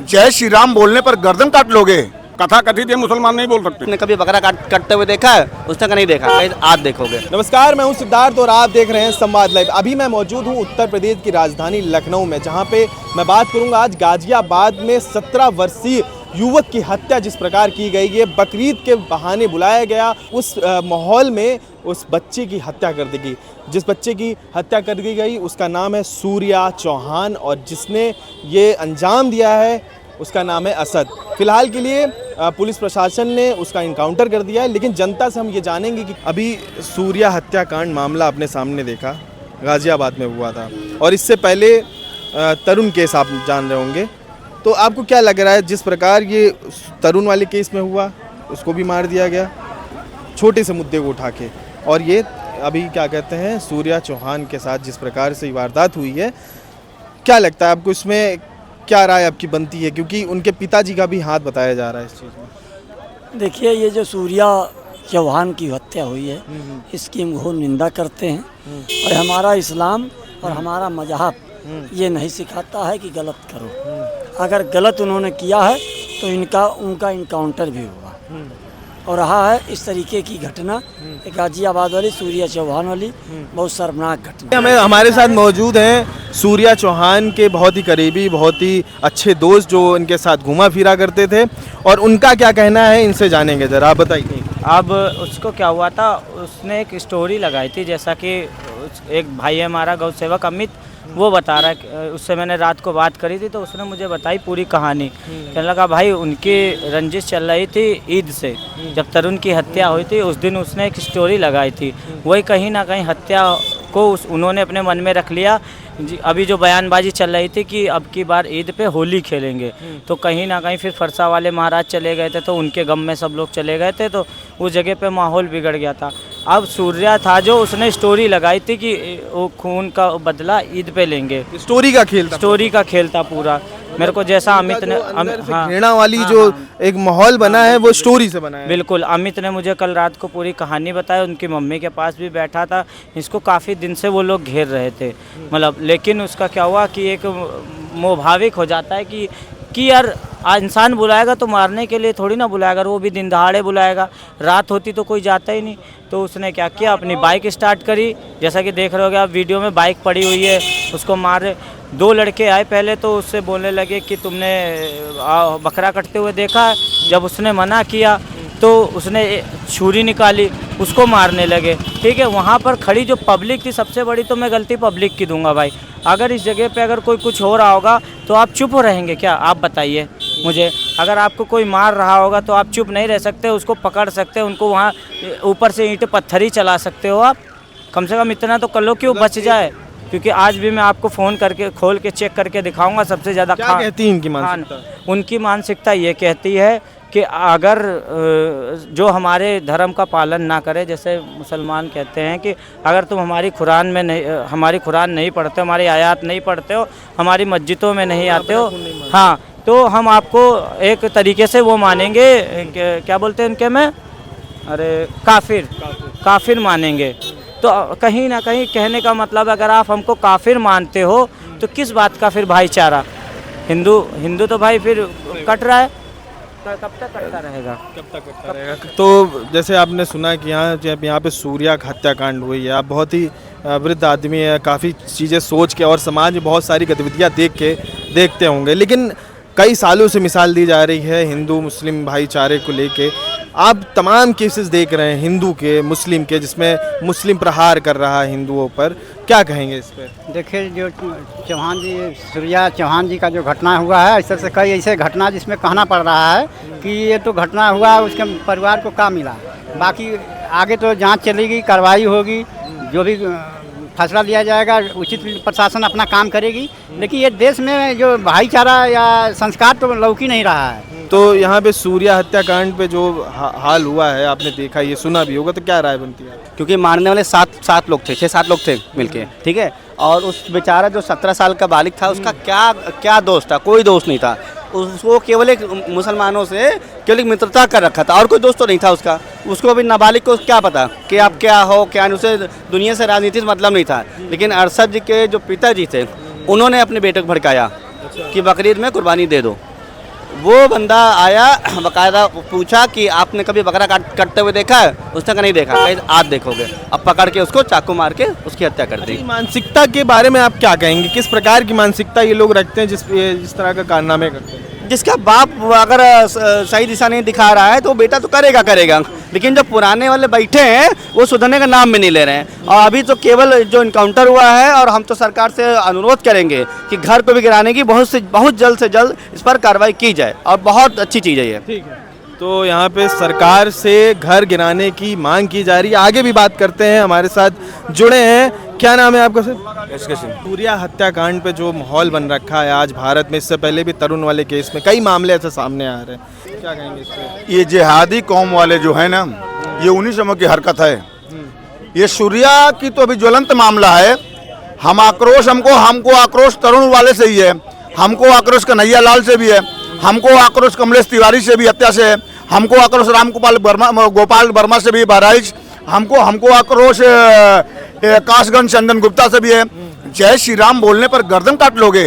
जय श्री राम बोलने पर गर्दन काट लोगे। कथा कथित ये मुसलमान नहीं बोल सकते। ने कभी बकरा काटते हुए देखा है? उसने का नहीं देखा, आज देखोगे। नमस्कार, मैं हूं सिद्धार्थ और आप देख रहे हैं संवाद लाइव। अभी मैं मौजूद हूं उत्तर प्रदेश की राजधानी लखनऊ में, जहां पे मैं बात करूंगा आज गाजियाबाद में 17 वर्षीय युवक की हत्या जिस प्रकार की गई है, बकरीद के बहाने बुलाया गया, उस माहौल में उस बच्चे की हत्या कर दी गई। जिस बच्चे की हत्या कर दी गई उसका नाम है सूर्या चौहान और जिसने ये अंजाम दिया है उसका नाम है असद। फिलहाल के लिए पुलिस प्रशासन ने उसका इनकाउंटर कर दिया है, लेकिन जनता से हम ये जानेंगे कि अभी सूर्या हत्याकांड मामला आपने सामने देखा, गाजियाबाद में हुआ था और इससे पहले तरुण केस आप जान रहे होंगे। तो आपको क्या लग रहा है जिस प्रकार ये तरुण वाले केस में हुआ, उसको भी मार दिया गया छोटे से मुद्दे को उठा के, और ये अभी क्या कहते हैं सूर्या चौहान के साथ जिस प्रकार से वारदात हुई है, क्या लगता है आपको इसमें क्या राय आपकी बनती है, क्योंकि उनके पिताजी का भी हाथ बताया जा रहा है इस चीज़ में? देखिए, ये जो सूर्या चौहान की हत्या हुई है इसकी हम घोर निंदा करते हैं और हमारा इस्लाम और हमारा मजहब ये नहीं सिखाता है कि गलत करो। अगर गलत उन्होंने किया है तो उनका इनकाउंटर भी होगा। और रहा है इस तरीके की घटना गाजियाबाद वाली सूर्या चौहान वाली बहुत शर्मनाक घटना। हमारे साथ मौजूद हैं सूर्या चौहान के बहुत ही करीबी, बहुत ही अच्छे दोस्त जो इनके साथ घूमा फिरा करते थे, और उनका क्या कहना है इनसे जानेंगे, जरा आप बताइए। अब उसको क्या हुआ था, उसने एक स्टोरी लगाई थी, जैसा कि एक भाई है हमारा गौ सेवक अमित, वो बता रहा है। उससे मैंने रात को बात करी थी तो उसने मुझे बताई पूरी कहानी। कहने लगा भाई उनकी रंजिश चल रही थी ईद से, जब तरुण की हत्या हुई थी उस दिन उसने एक स्टोरी लगाई थी, वही कहीं ना कहीं हत्या को उन्होंने अपने मन में रख लिया। अभी जो बयानबाजी चल रही थी कि अब की बार ईद पे होली खेलेंगे, तो कहीं ना कहीं फिर फरसा वाले महाराज चले गए थे तो उनके गम में सब लोग चले गए थे, तो उस जगह पे माहौल बिगड़ गया था। अब सूर्या था जो उसने स्टोरी लगाई थी कि वो खून का बदला ईद पे लेंगे। स्टोरी का खेल था पूरा। मेरे को जैसा अमित ने घृणा वाली जो एक माहौल बना है वो स्टोरी से बना है। बिल्कुल, अमित ने मुझे कल रात को पूरी कहानी बताई, उनकी मम्मी के पास भी बैठा था। इसको काफ़ी दिन से वो लोग घेर रहे थे, मतलब, लेकिन उसका क्या हुआ कि एक मोहभाविक हो जाता है कि यार इंसान बुलाएगा तो मारने के लिए थोड़ी ना बुलाएगा, वो भी दिन दहाड़े बुलाएगा, रात होती तो कोई जाता ही नहीं। तो उसने क्या किया, अपनी बाइक स्टार्ट करी, जैसा कि देख रहे होगे आप वीडियो में, बाइक पड़ी हुई है, उसको मार। 2 लड़के आए पहले तो उससे बोलने लगे कि तुमने बकरा कटते हुए देखा है। जब उसने मना किया तो उसने छुरी निकाली, उसको मारने लगे। ठीक है, वहाँ पर खड़ी जो पब्लिक थी, सबसे बड़ी तो मैं गलती पब्लिक की दूंगा भाई। अगर इस जगह पे अगर कोई कुछ हो रहा होगा तो आप चुप रहेंगे क्या? आप बताइए मुझे। अगर आपको कोई मार रहा होगा तो आप चुप नहीं रह सकते, उसको पकड़ सकते, उनको वहाँ ऊपर से ईंट पत्थर ही चला सकते हो आप। कम से कम इतना तो कर लो कि वो बच जाए, क्योंकि आज भी मैं आपको फ़ोन करके खोल के चेक करके दिखाऊंगा। सबसे ज़्यादा क्या कहती है इनकी मानसिकता? उनकी मानसिकता ये कहती है कि अगर जो हमारे धर्म का पालन ना करे, जैसे मुसलमान कहते हैं कि अगर तुम हमारी कुरान नहीं पढ़ते हो, हमारी आयत नहीं पढ़ते हो, हमारी मस्जिदों में नहीं आते हो, हाँ, तो हम आपको एक तरीके से वो मानेंगे, क्या बोलते हैं उनके में, अरे काफिर मानेंगे। तो कहीं ना कहीं कहने का मतलब, अगर आप हमको काफिर मानते हो तो किस बात का फिर भाईचारा? हिंदू तो भाई फिर कट रहा है, कब तक कटता रहेगा? तो जैसे आपने सुना कि यहाँ पे सूर्या का हत्याकांड हुई है, आप बहुत ही वृद्ध आदमी है, काफ़ी चीज़ें सोच के और समाज में बहुत सारी गतिविधियाँ देखते होंगे, लेकिन कई सालों से मिसाल दी जा रही है हिंदू मुस्लिम भाईचारे को लेके। आप तमाम केसेस देख रहे हैं हिंदू के, मुस्लिम के, जिसमें मुस्लिम प्रहार कर रहा है हिंदुओं पर, क्या कहेंगे इस पर? देखिए, जो सूर्या चौहान जी का जो घटना हुआ है, इस तरह से कई ऐसे घटना जिसमें कहना पड़ रहा है कि ये तो घटना हुआ, उसके परिवार को क्या मिला। बाकी आगे तो जांच चलेगी, कार्रवाई होगी, जो भी फैसला लिया जाएगा, उचित प्रशासन अपना काम करेगी। लेकिन ये देश में जो भाईचारा या संस्कार तो लौकी नहीं रहा है। तो यहाँ पे सूर्या हत्याकांड पे जो हाल हुआ है, आपने देखा, ये सुना भी होगा, तो क्या राय बनती है? क्योंकि मारने वाले 6-7 लोग थे मिलके, ठीक है, और उस बेचारा जो 17 साल का बालिग था, उसका क्या दोष था? कोई दोष नहीं था। उसको केवल एक मुसलमानों से केवल एक मित्रता कर रखा था और कोई दोस्त तो नहीं था उसका। उसको भी नाबालिग को क्या पता कि आप क्या हो क्या नहीं, उसे दुनिया से राजनीति से मतलब नहीं था। लेकिन अरशद जी के जो पिताजी थे, उन्होंने अपने बेटे को भड़काया कि बकरीद में कुर्बानी दे दो। वो बंदा आया बकायदा पूछा कि आपने कभी बकरा काटते हुए देखा है? उसने कहा नहीं देखा। कहीं आप देखोगे। अब पकड़ के उसको चाकू मार के उसकी हत्या कर दी। मानसिकता के बारे में आप क्या कहेंगे? किस प्रकार की मानसिकता ये लोग रखते हैं जिस तरह का कारनामे करते हैं? जिसका बाप अगर सही दिशा नहीं दिखा रहा है तो बेटा तो करेगा, लेकिन जो पुराने वाले बैठे हैं वो सुधरने का नाम भी नहीं ले रहे हैं। और अभी तो केवल जो इनकाउंटर हुआ है, और हम तो सरकार से अनुरोध करेंगे कि घर को भी गिराने की बहुत जल्द से जल्द इस पर कार्रवाई की जाए, और बहुत अच्छी चीज़ है ये। ठीक है, तो यहाँ पे सरकार से घर गिराने की मांग की जा रही है। आगे भी बात करते हैं, हमारे साथ जुड़े हैं। क्या नाम है आपका सर? सूर्या हत्याकांड पे जो माहौल बन रखा है आज भारत में, इससे पहले भी तरुण वाले केस में कई मामले ऐसे सामने आ रहे हैं, क्या कहेंगे इस पे? ये जिहादी कौम वाले जो है ना, ये उन्हीं समय की हरकत है। ये सूर्या की तो अभी ज्वलंत मामला है। हमको आक्रोश तरुण वाले से ही है, हमको आक्रोश कन्हैया लाल से भी है, हमको आक्रोश कमलेश तिवारी से भी हत्या से है, हमको आक्रोश गोपाल वर्मा से भी बहराइच, हमको आक्रोश कासगंज चंदन गुप्ता से भी है। जय श्री राम बोलने पर गर्दन काट लोगे,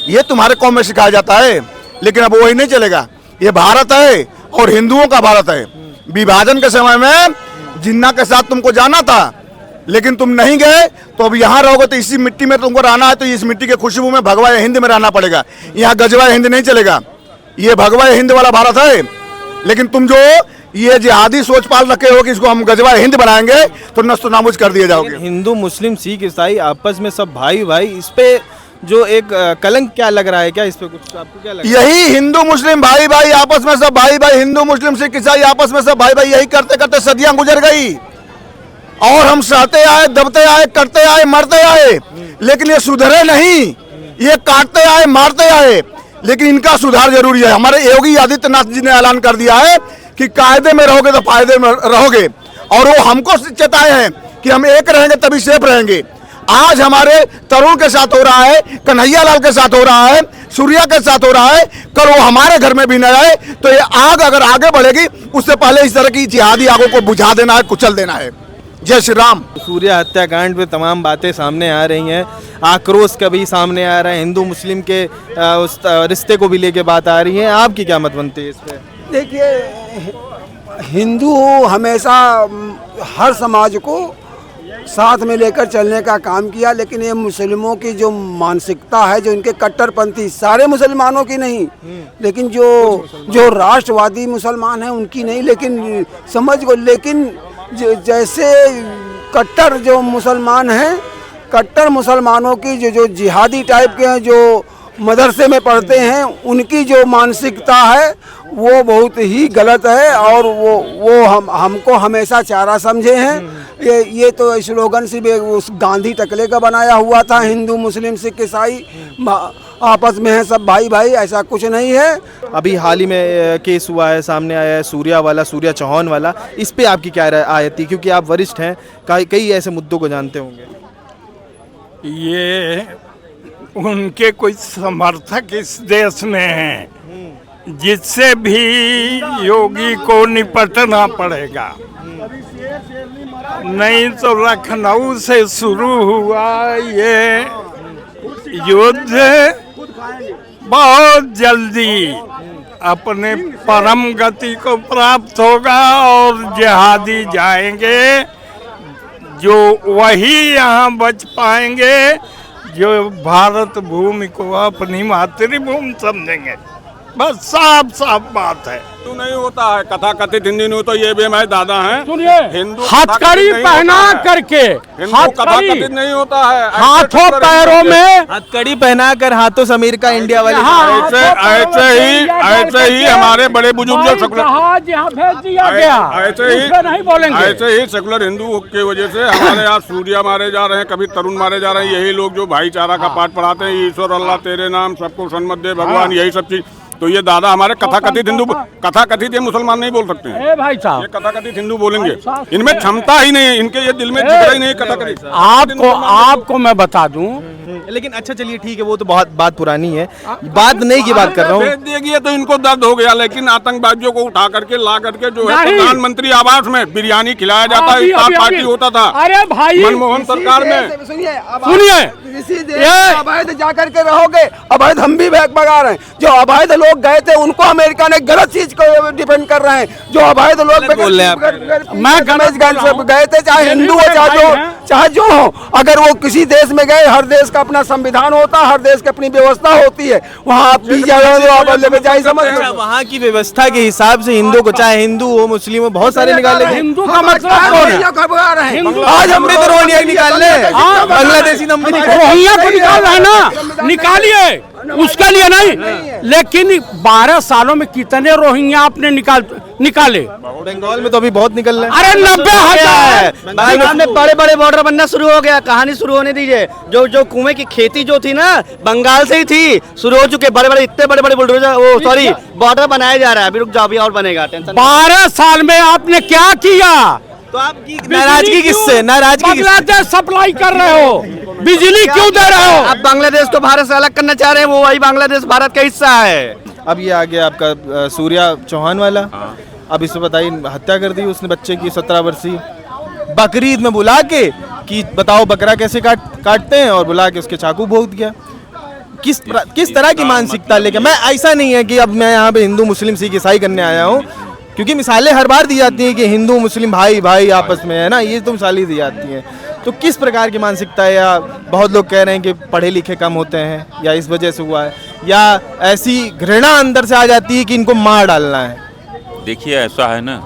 ये तुम्हारे कौम में सिखाया जाता है। लेकिन अब वही नहीं चलेगा। ये भारत है और हिंदुओं का भारत है। विभाजन के समय में जिन्ना के साथ तुमको जाना था, लेकिन तुम नहीं गए, तो अब यहाँ रहोगे तो इसी मिट्टी में तुमको रहना है, तो इस मिट्टी के खुशबू में भगवा हिंद में रहना पड़ेगा। यहाँ गजवा हिंद नहीं चलेगा। ये भगवा हिंद वाला भारत है। लेकिन तुम जो ये जिहादी सोच पाल रखे हो कि इसको हम गजवा हिंद बनाएंगे, तो नस्तो नाबूद कर दिए जाओगे। हिंदू मुस्लिम सिख ईसाई आपस में सब भाई भाई, इस पे जो एक कलंक क्या लग रहा है? क्या इस पे कुछ आपको क्या लग रहा है? यही हिंदू मुस्लिम भाई भाई आपस में सब भाई भाई, हिंदू मुस्लिम सिख ईसाई आपस में सब भाई भाई, यही करते करते सदियां गुजर गई। और हम सहते आए, दबते आए, करते आए, मरते आए, लेकिन ये सुधरे नहीं। ये काटते आए, मारते आए, लेकिन इनका सुधार जरूरी है। हमारे योगी आदित्यनाथ जी ने ऐलान कर दिया है कि कायदे में रहोगे तो फायदे में रहोगे, और वो हमको चेताए हैं कि हम एक रहेंगे तभी सेफ रहेंगे। आज हमारे तरुण के साथ हो रहा है, कन्हैया लाल के साथ हो रहा है, सूर्या के साथ हो रहा है, कल वो हमारे घर में भी न आए। तो ये आग अगर आगे बढ़ेगी, उससे पहले इस तरह की जिहादी आगों को बुझा देना है, कुचल देना है। जय श्री राम। सूर्या हत्याकांड पे तमाम बातें सामने आ रही हैं, आक्रोश कभी सामने आ रहा है, हिंदू मुस्लिम के उस रिश्ते को भी लेके बात आ रही है। आपकी क्या मत बनती है इस पे? देखिए, हिंदू हमेशा हर समाज को साथ में लेकर चलने का काम किया, लेकिन ये मुस्लिमों की जो मानसिकता है, जो इनके कट्टरपंथी, सारे मुसलमानों की नहीं, लेकिन जो राष्ट्रवादी मुसलमान हैं उनकी नहीं, लेकिन समझ को, लेकिन जैसे कट्टर जो मुसलमान हैं, कट्टर मुसलमानों की जो जिहादी टाइप के हैं, जो मदरसे में पढ़ते हैं, उनकी जो मानसिकता है वो बहुत ही गलत है। और वो हमको हमेशा चारा समझे हैं। ये तो स्लोगन सिर्फ उस गांधी टकले का बनाया हुआ था, हिंदू मुस्लिम सिख ईसाई आपस में है सब भाई भाई, ऐसा कुछ नहीं है। अभी हाल ही में केस हुआ है, सामने आया है सूर्या वाला, सूर्या चौहान वाला, इस पे आपकी क्या राय थी? क्योंकि आप वरिष्ठ हैं, कई ऐसे मुद्दों को जानते होंगे। ये उनके कुछ समर्थक इस देश में हैं, जिससे भी योगी को निपटना पड़ेगा। नहीं तो लखनऊ से शुरू हुआ ये युद्ध बहुत जल्दी अपने परम गति को प्राप्त होगा, और जिहादी जाएंगे, जो वही यहाँ बच पाएंगे जो भारत भूमि को अपनी मातृभूमि समझेंगे। बस साफ साफ बात है। हिंदू नहीं होता है, कथा कथित हिंदू नहीं होता। ये भी हमारे दादा हैं। सुनिए, हिंदू हथकड़ी पहना करके, हिंदू कथा कथित नहीं होता है। हाथों पैरों में हथकड़ी पहना कर हाथों से अमेरिका इंडिया वाले ऐसे ही हमारे बड़े बुजुर्ग जो भेज दिया गया, नहीं बोलेंगे। ऐसे ही सेकुलर हिंदू की वजह से हमारे यहाँ सूर्या मारे जा रहे हैं, कभी तरुण मारे जा रहे हैं। यही लोग जो भाईचारा का पाठ पढ़ाते हैं, ईश्वर अल्लाह तेरे नाम सबको सन्मत दे भगवान, यही सब चीज। तो ये दादा हमारे कथा कथित हिंदू, कथा कथित ये मुसलमान नहीं बोल सकते हैं। भाई साहब, ये कथा कथित हिंदू बोलेंगे, इनमें क्षमता ही नहीं, इनके ये दिल में जिगरा ही नहीं कथा कथित। आपको मैं बता दूं, लेकिन अच्छा चलिए ठीक है, वो तो बहुत बात पुरानी है, बात नहीं की बात कर रहा हूँ। भेज दिया तो इनको दर्द हो गया, लेकिन आतंकवादियों को उठा करके ला करके जो है प्रधानमंत्री आवास में बिरयानी खिलाया जाता है, स्टाफ पार्टी होता था। अरे भाई, मनमोहन सरकार में सुनिए, इसी देश में अवैध जाकर के रहोगे, अवैध हम भी भगा रहे हैं। जो अवैध लोग गए थे उनको अमेरिका ने गलत चीज को डिपेंड कर रहे हैं। जो अवैध लोग बोल रहे हैं आप। गए थे, चाहे हिंदू हो चाहे जो हो, अगर वो किसी देश में गए, हर देश का अपना संविधान होता है, हर देश की अपनी व्यवस्था होती है, वहाँ आप भी जाए समझ लो। वहाँ की व्यवस्था के हिसाब से हिंदू को, चाहे हिंदू हो मुस्लिम हो, बहुत सारे निकाले गए। हिंदू का मतलब कौन है? आज हम भी तो रोहिंग्या निकाल ले, बांग्लादेशी हम भी रोहिंग्या को निकाल रहे हैं ना, निकालिए, उसके लिए नहीं। लेकिन 12 सालों में कितने रोहिंग्या आपने निकाले? बंगाल में तो अभी बहुत निकल रहे हैं। अरे 90,000। बंगाल में बड़े बड़े बॉर्डर बनना शुरू हो गया। कहानी शुरू होने दीजिए। जो कुएं की खेती जो थी ना, बंगाल से ही थी, शुरू हो चुके बड़े बड़े, इतने बड़े बड़े बुलडोजर, वो सॉरी बॉर्डर बनाया जा रहा है। अभी रुक जाओ, अभी और बनेगा, टेंशन। 12 साल में आपने क्या किया? तो आप नाराजगी किससे? नाराजगी बांग्लादेश सप्लाई कर रहे हो, बिजली क्यों दे रहे हो? आप बांग्लादेश को भारत से अलग करना चाह रहे हैं, वो वही बांग्लादेश भारत का हिस्सा है। अब ये आ गया आपका सूर्या चौहान वाला। अब इसको बताइए, हत्या कर दी उसने बच्चे की 17 वर्षीय, बकरीद में बुला के कि बताओ बकरा कैसे काटते हैं, और बुला के उसके चाकू भोंक दिया। किस तरह की मानसिकता लेके? मैं ऐसा नहीं है कि अब मैं यहाँ पे हिंदू मुस्लिम सिख ईसाई करने आया हूँ, क्योंकि मिसालें हर बार दी जाती हैं कि हिंदू मुस्लिम भाई भाई आपस में है ना, ये तो मिसालें दी जाती हैं। तो किस प्रकार की मानसिकता है? या बहुत लोग कह रहे हैं कि पढ़े लिखे कम होते हैं, या इस वजह से हुआ है, या ऐसी घृणा अंदर से आ जाती है कि इनको मार डालना है? देखिए ऐसा है ना,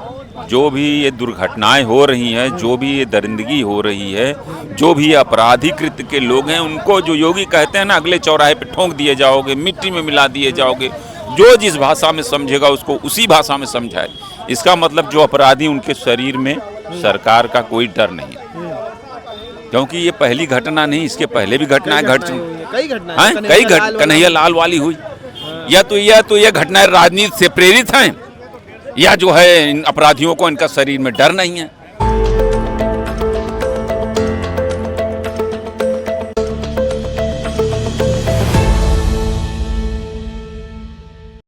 जो भी ये दुर्घटनाएं हो रही हैं, जो भी ये दरिंदगी हो रही है, जो भी आपराधिक कृत्य के लोग हैं, उनको जो योगी कहते हैं ना, अगले चौराहे पे ठोंक दिए जाओगे, मिट्टी में मिला दिए जाओगे, जो जिस भाषा में समझेगा उसको उसी भाषा में समझाए। इसका मतलब जो अपराधी, उनके शरीर में सरकार का कोई डर नहीं, क्योंकि ये पहली घटना नहीं, इसके पहले भी घटनाएं घट चुकी, कई कन्हैया लाल वाली हुई। या तो यह घटनाएं राजनीति से प्रेरित हैं, या जो है इन अपराधियों को इनका शरीर में डर नहीं है।